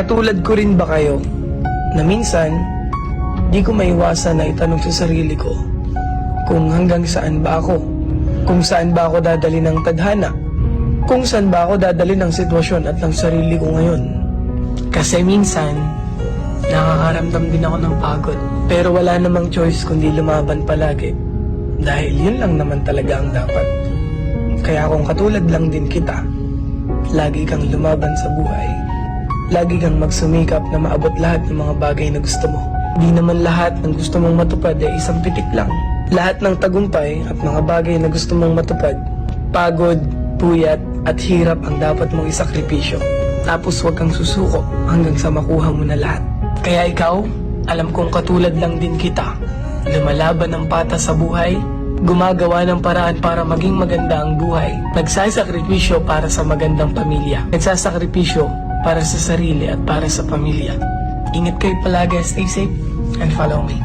Katulad ko rin ba kayo na minsan di ko maiwasan na itanong sa sarili ko kung hanggang saan ba ako, kung saan ba ako dadali ng tadhana, kung saan ba ako dadali ng sitwasyon at ng sarili ko ngayon. Kasi minsan nakakaramdam din ako ng pagod, pero wala namang choice kundi lumaban palagi dahil yun lang naman talaga ang dapat. Kaya kung katulad lang din kita, lagi kang lumaban sa buhay, lagi kang magsumikap na maabot lahat ng mga bagay na gusto mo. Di naman lahat ng gusto mong matupad ay isang pitik lang. Lahat ng tagumpay at mga bagay na gusto mong matupad, pagod, puyat at hirap ang dapat mong isakripisyo. Tapos huwag kang susuko hanggang sa makuha mo na lahat. Kaya ikaw, alam kong katulad lang din kita, lumalaban ng patas sa buhay, gumagawa ng paraan para maging maganda ang buhay, nagsasakripisyo para sa magandang pamilya, nagsasakripisyo para sa sarili at para sa pamilya. Ingat kayo palagi, stay safe, and follow me.